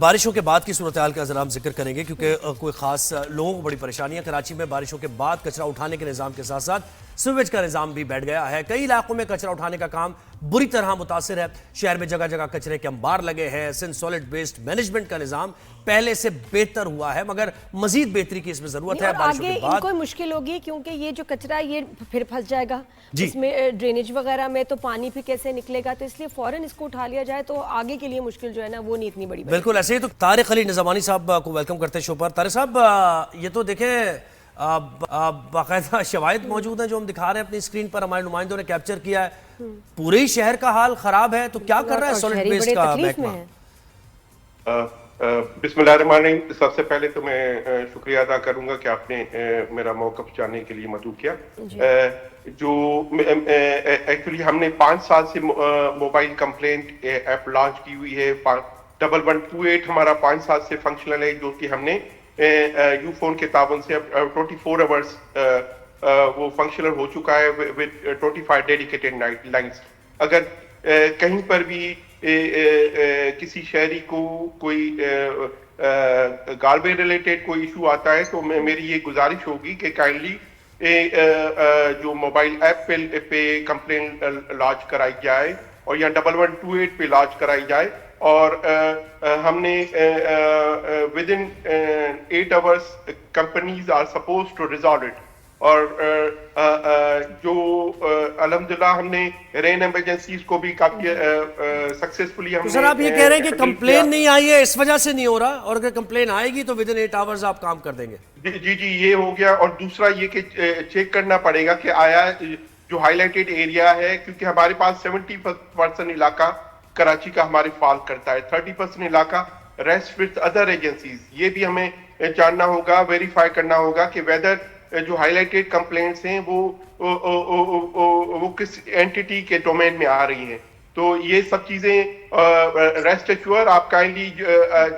بارشوں کے بعد کی صورتحال کا ذرا ہم ذکر کریں گے کیونکہ کوئی خاص لوگوں کو بڑی پریشانی ہے۔ کراچی میں بارشوں کے بعد کچرا اٹھانے کے نظام کے ساتھ ساتھ سیویج کا نظام بھی بیٹھ گیا ہے۔ کئی علاقوں میں کچرا اٹھانے کا کام بری طرح متاثر ہے۔ شہر میں جگہ جگہ کچرے کے انبار لگے ہیں۔ سندھ سالڈ ویسٹ مینجمنٹ کا نظام پہلے سے بہتر ہوا ہے مگر مزید بہتری کی اس میں ضرورت ہے۔ بارشوں کے بعد ان کو مشکل ہوگی کیونکہ یہ جو کچرا ہے یہ پھر پھنس جائے گا اس میں ڈرینیج وغیرہ میں، تو پانی پھر کیسے نکلے گا، تو اس لیے فوراً اس کو اٹھا لیا جائے تو آگے کے لیے مشکل جو ہے نا وہ نہیں اتنی بڑی۔ بالکل ایسے ہی تو طارق علی نظامانی صاحب کو ویلکم کرتے ہیں شو پر۔ طارق صاحب یہ تو دیکھیں باقاعدہ شواہد موجود ہیں جو ہم دکھا رہے ہیں اپنی اسکرین پر، ہمارے نمائندوں نے کیپچر کیا ہے۔ پورے ہی شہر کا حال خراب ہے، تو کیا کر رہا ہے سالڈ ویسٹ کا محکمہ؟ بسم اللہ الرحمن الرحیم۔ سب سے پہلے تو میں شکریہ ادا کروں گا کہ آپ نے میرا موقف جاننے کے لیے مدعو کیا۔ جو ایکچولی ہم نے 5 سال سے موبائل کمپلینٹ ایپ لانچ کی ہوئی ہے۔ 1128 ہمارا 5 سال سے فنکشنل ہے، جو کہ ہم نے یو فون کے تعاون سے اب 24 آورس وہ فنکشنل ہو چکا ہے with 25 ڈیڈیکیٹڈ لائنز۔ اگر کہیں پر بھی کسی شہری کو کوئی گاربیج ریلیٹڈ کوئی ایشو آتا ہے تو میری یہ گزارش ہوگی کہ کائنڈلی جو موبائل ایپ پہ کمپلین لانچ کرائی جائے اور یا 1128 پہ لانچ کرائی جائے، اور ہم نے within 8 hours companies are supposed to resolve it۔ اور جو الحمدللہ ہم نے رین ایمرجنسیز کو بھی کافی سکسیسفلی ہم نے۔ سر آپ یہ کہہ رہے ہیں کہ کمپلین نہیں آئی ہے اس وجہ سے نہیں ہو رہا، اور اگر کمپلین آئے گی تو within 8 hours آپ کام کر دیں گے؟ جی یہ ہو گیا۔ اور دوسرا یہ کہ چیک کرنا پڑے گا کہ آیا جو ہائی لائٹڈ ایریا ہے، کیونکہ ہمارے پاس 70% علاقہ کراچی کا ہمارے فال کرتا ہے، 30% علاقہ ریسٹ وتھ ادر ایجنسیز۔ یہ بھی ہمیں جاننا ہوگا، ویریفائی کرنا ہوگا کہ ویدر جو ہائی لائٹڈ کمپلینٹس ہیں وہ کس اینٹی کے ڈومین میں آ رہی ہیں۔ تو یہ سب چیزیں ریسٹ ایشور آپ کائنڈلی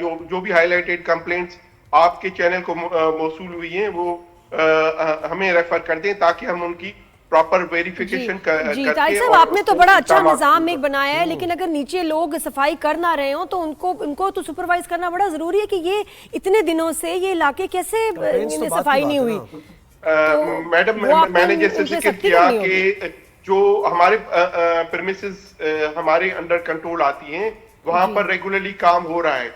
جو بھی ہائی لائٹڈ کمپلینٹس آپ کے چینل کو موصول ہوئی ہیں وہ ہمیں ریفر کر دیں تاکہ ہم ان کی پراپر ویریفیکیشن کر کے۔ جی طارق صاحب آپ نے تو بڑا اچھا نظام ایک بنایا ہے، لیکن اگر نیچے لوگ صفائی کر نہ رہے ہوں تو ان کو تو سپروائز کرنا بڑا ضروری ہے کہ یہ اتنے دنوں سے یہ علاقے کیسے صفائی نہیں ہوئی۔ میڈم میں نے جیسے ذکر کیا کہ جو ہمارے پریمیسز ہمارے انڈر کنٹرول آتی ہیں وہاں پر ریگولرلی کام ہو رہا ہے،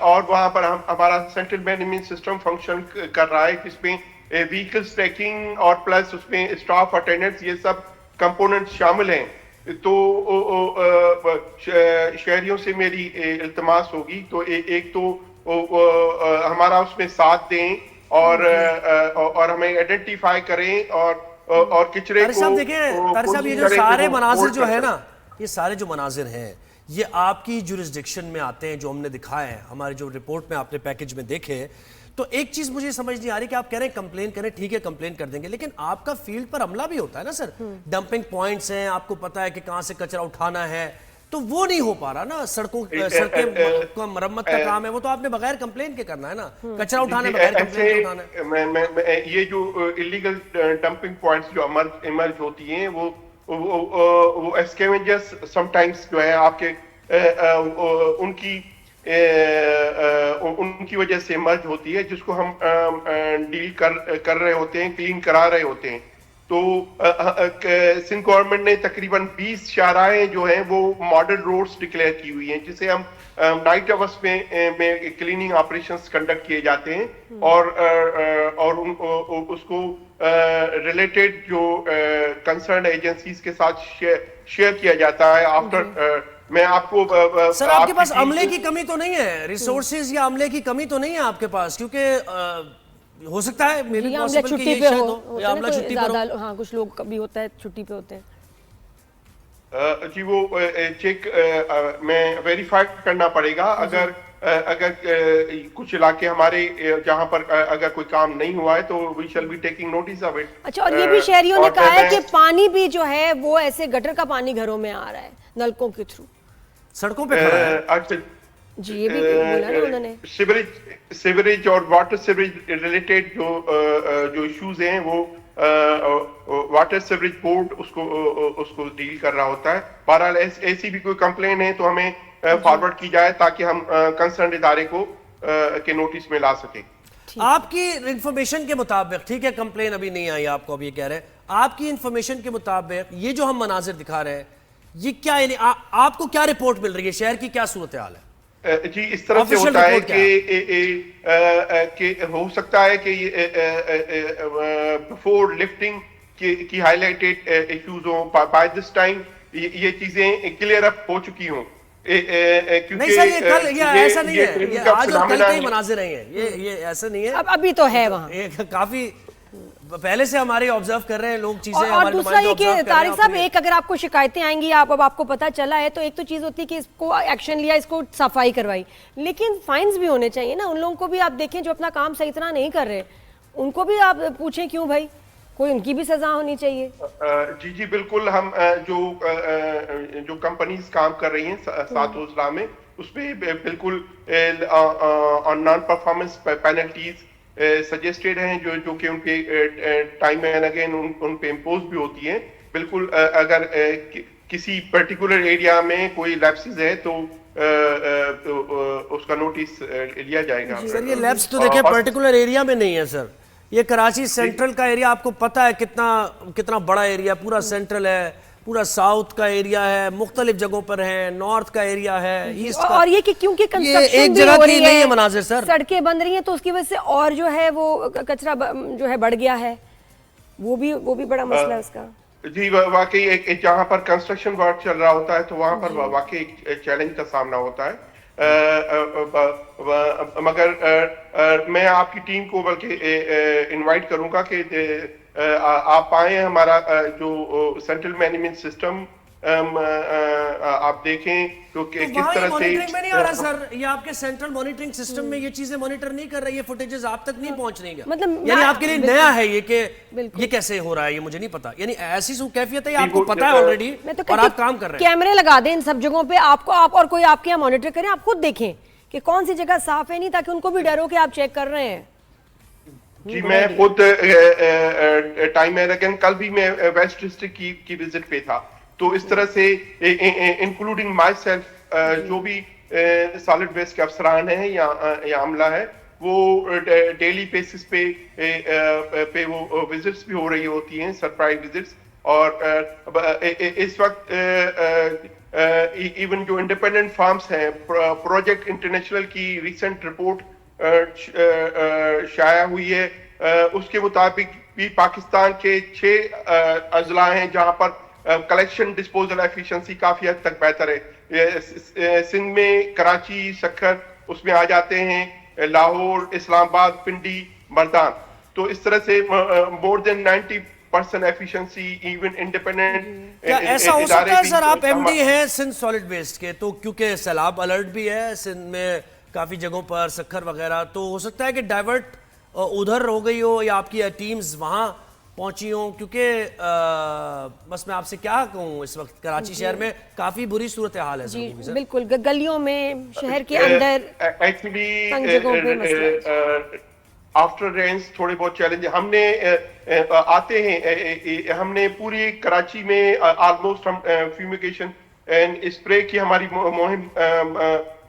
اور وہاں پر ہمارا سینٹرل مینجمنٹ سسٹم فنکشن کر رہا ہے جس میں وہیکلز ٹریکنگ اور پلس اس میں اسٹاف اٹینڈنس یہ سب کمپوننٹ شامل ہیں۔ تو شہریوں سے میری التماس ہوگی تو ایک تو ہمارا اس میں ساتھ دیں اور ہمیں آئیڈینٹیفائی کریں اور کچرے کو۔ طارق صاحب یہ جو سارے مناظر جو ہے نا، یہ سارے جو مناظر ہیں یہ آپ کی جورسڈکشن میں آتے ہیں جو ہم نے دکھائے ہیں ہمارے جو رپورٹ میں آپ نے پیکج میں دیکھے۔ تو ایک چیز مجھے سمجھ نہیں آ رہی کہ آپ کہہ رہے ہیں کمپلین کریں، ٹھیک ہے کمپلین کر دیں گے، لیکن آپ کا فیلڈ پر عملہ بھی ہوتا ہے نا سر۔ ڈمپنگ پوائنٹس ہیں، آپ کو پتا ہے کہ کہاں سے کچرا اٹھانا ہے، تو وہ نہیں ہو پا رہا نا۔ سڑکیں مرمت کا کام ہے، وہ تو آپ نے بغیر کمپلین کے کرنا ہے نا، کچرا اٹھانا ہے بغیر کمپلین کے اٹھانا ہے۔ یہ جو ایلیگل ڈمپنگ پوائنٹس جو ایمرج ہوتی ہیں وہ اسکیونجرز سم ٹائمز جو ہے آپ کے ان کی وجہ سے مرج ہوتی ہے، جس کو ہم ڈیل کر رہے ہوتے ہیں، کلین کرا رہے ہوتے ہیں۔ تو سندھ گورنمنٹ نے تقریباً 20 شاہراہیں جو ہیں وہ ماڈل روڈز ڈکلیئر کی ہوئی ہیں، جسے ہم نائٹ آورس میں کلیننگ آپریشنز کنڈکٹ کیے جاتے ہیں، اور اس کو ریلیٹڈ جو کنسرنڈ ایجنسیز کے ساتھ شیئر کیا جاتا ہے آفٹر۔ میں آپ کو سر آپ کے پاس عملے کی کمی تو نہیں ہے، ریسورسز یا عملے کی کمی تو نہیں ہے آپ کے پاس؟ کیونکہ ہو سکتا ہے میری پاسبل کہ یہ شاید ہو یا عملہ چھٹی پر ہو۔ ہاں کچھ لوگ کبھی ہوتا ہے چھٹی پہ ہوتے ہیں۔ جی وہ چیک میں ویریفائی کرنا پڑے گا۔ اگر کچھ علاقے ہمارے جہاں پر اگر کوئی کام نہیں ہوا ہے تو we shall be taking notice of it. اچھا، اور یہ بھی شہریوں نے کہا ہے کہ پانی بھی جو ہے وہ ایسے گٹر کا پانی گھروں میں آ رہا ہے نلکوں کے تھرو، سڑکوں پہ کھڑا ہے۔ جی یہ بھی بولا نا انہوں نے۔ سیوریج اور واٹر سیوریج ریلیٹڈ جو ایشوز ہیں وہ واٹر سیوریج بورڈ اس کو ڈیل کر رہا ہوتا ہے۔ بہرحال ایسی بھی کوئی کمپلین ہے تو ہمیں फॉरवर्ड की जाए ताकि हम कंसर्न इदारे को के नोटिस में ला सके। आपकी इंफॉर्मेशन के मुताबिक, ठीक है, कंप्लेन अभी नहीं आई आपको, अभी कह रहे हैं, आपकी इंफॉर्मेशन के मुताबिक ये जो हम मनाजिर दिखा रहे हैं, ये क्या यानी आपको क्या रिपोर्ट मिल रही है, शहर की क्या सूरत हाल है? जी, इस तरह से होता है कि हो सकता है कि बिफोर लिफ्टिंग की हाईलाइटेड इश्यूज हो, बाय दिस टाइम ये चीजें क्लियर अप हो चुकी हों। नहीं सर, ये कल ये ऐसा नहीं है, ये आज और कल के ही मनाजिर नहीं है, ये ऐसा नहीं है, अब अभी तो है वहाँ, काफी पहले से हमारे ऑब्जर्व कर रहे हैं लोग चीजें। और दूसरा ये कि तारिक साहब, एक अगर आपको शिकायतें आएंगी, अब आपको पता चला है, तो एक तो चीज होती है कि इसको एक्शन लिया, इसको सफाई करवाई, लेकिन फाइन्स भी होने चाहिए ना। उन लोगों को भी आप देखें जो अपना काम सही तरह नहीं कर रहे, उनको भी आप पूछें क्यों भाई, कोई उनकी भी सजा होनी चाहिए। जी जी बिल्कुल, हम जो कंपनीज काम कर रही हैं सात उजला में, उसमें बिल्कुल on non performance penalties suggested हैं जो कि उनके टाइम एंड अगेन उन पे इम्पोज भी होती हैं। बिल्कुल अगर किसी पर्टिकुलर एरिया में कोई लैप्सेस है तो उसका नोटिस लिया जाएगा। सर ये लैप्स तो देखिए पर्टिकुलर एरिया में नहीं है सर, ये कराची सेंट्रल का एरिया, आपको पता है कितना बड़ा एरिया, पूरा सेंट्रल है, पूरा साउथ का एरिया है, मुख्तलिफ जगहों पर है, नॉर्थ का एरिया है, ईस्ट का, और ये कि क्योंकि कंस्ट्रक्शन एक जगह की नहीं है मनाजिर सर, सड़कें बन रही हैं तो उसकी वजह से और जो है वो कचरा जो है बढ़ गया है, वो भी बड़ा मसला है उसका। जी वाकई जहाँ पर कंस्ट्रक्शन वर्क चल रहा होता है तो वहाँ पर वाकई एक चैलेंज का सामना होता है। मगर मैं आपकी टीम को बल्कि इनवाइट करूंगा कि आप आए, हमारा जो सेंट्रल मैनेजमेंट सिस्टम आप देखें तो किस तरह से मॉनिटरिंग में नहीं आ रहा सर, ये आपके सेंट्रल मॉनिटरिंग सिस्टम में ये चीजें मॉनिटर नहीं कर रही है, फुटेजेस आप तक नहीं पहुंच रही है, मतलब यानी आपके लिए नया है ये कि ये कैसे हो रहा है, ये मुझे नहीं पता, यानी ऐसी कैफियत है, आपको पता है ऑलरेडी और आप काम कर रहे हैं। कैमरे लगा दें इन सब जगहों पे, आप और कोई आपके यहाँ मॉनिटर करें, आप खुद देखें कि कौन सी जगह साफ है नहीं, ताकि उनको भी डर हो कि आप चेक कर रहे हैं। जी मैं खुद टाइम है, लेकिन कल भी मैं वेस्ट डिस्ट्रिक्ट की विजिट पे था, तो इस तरह से इंक्लूडिंग माई सेल्फ जो भी सॉलिड वेस्ट के अफसरान हैं या अमला है, वो डेली बेसिस पे वो विजिट्स भी हो रही होती हैं, सरप्राइज विजिट्स। और इस वक्त इवन जो इंडिपेंडेंट फार्म्स हैं, प्रोजेक्ट इंटरनेशनल की रिसेंट रिपोर्ट शाया हुई है, उसके मुताबिक भी पाकिस्तान के 6 अजला हैं जहां पर कलेक्शन डिस्पोजल एफिशिएंसी काफी हद तक बेहतर है। सिंध में कराची, सक्खर उसमें आ जाते हैं, लाहौर, इस्लामाबाद, पिंडी, मर्दान, तो इस तरह से more than 90% efficiency even independent. क्या ऐसा हो सकता है सर, आप एमडी हैं सिंध सॉलिड वेस्ट के, तो क्योंकि सैलाब अलर्ट भी है सिंध में काफी जगहों पर, सक्खर वगैरह, तो हो सकता है कि डाइवर्ट उधर हो गई हो या आपकी टीम्स वहां पहुंची हो, क्योंकि बस मैं आपसे क्या कहूं, इस वक्त कराची शहर में काफी बुरी सूरत हाल है। जी बिल्कुल, गलियों में, शहर के अंदर एक्चुअली आफ्टर रेंस थोड़े बहुत चैलेंज हमने आते हैं, हमने पूरी कराची में ऑलमोस्ट हम फ्यूमिगेशन एंड स्प्रे की हमारी मुहिम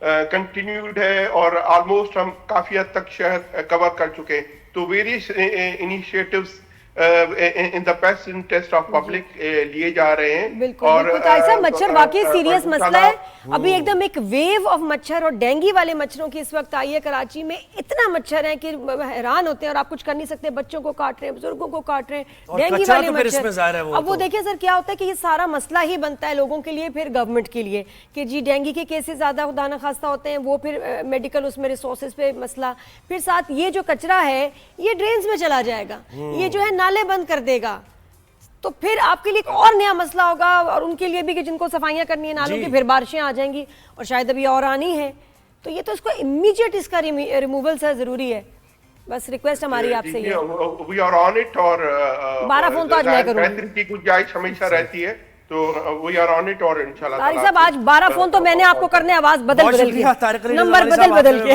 कंटिन्यूड है और ऑलमोस्ट हम काफी हद तक शहर कवर कर चुके हैं। तो various initiatives in the best interest of public लिए जा रहे हैं। बिल्कुल, और ऐसा मच्छर वाकई सीरियस मसला है। अभी एकदम एक वेव ऑफ मच्छर और डेंगू वाले मच्छरों की इस वक्त आई है कराची में, इतना मच्छर है कि हैरान होते हैं और आप कुछ कर नहीं सकते, बच्चों को काट रहे हैं, बुजुर्गों को काट रहे हैं, डेंगू वाले मच्छर। अब वो देखिए सर क्या होता है कि ये सारा मसला ही बनता है लोगों के लिए, फिर गवर्नमेंट के लिए कि जी डेंगू के केसेस ज्यादा खुदा न खास्ता होते हैं, वो फिर मेडिकल उसमें रिसोर्सेज पे मसला, फिर साथ ये जो कचरा है ये ड्रेन्स में चला जाएगा, ये जो है नाले बंद कर देगा, तो फिर आपके लिए एक और नया मसला होगा और उनके लिए भी कि जिनको सफाइयां करनी है नालों की, फिर बारिशें आ जाएंगी और शायद अभी और आनी है, तो ये तो इसको इमीडिएट इसका रिमूवल सर जरूरी है। बस रिक्वेस्ट हमारी आपसे ये, वी आर ऑन इट, और 12 फोन तो आज मैं करूंगी, बेहतरी की गुंजाइश हमेशा रहती है, तो वी आर ऑन इट, और इंशाल्लाह तारिक साहब आज 12 फोन तो मैंने आपको करने, आवाज बदल के, नंबर बदल के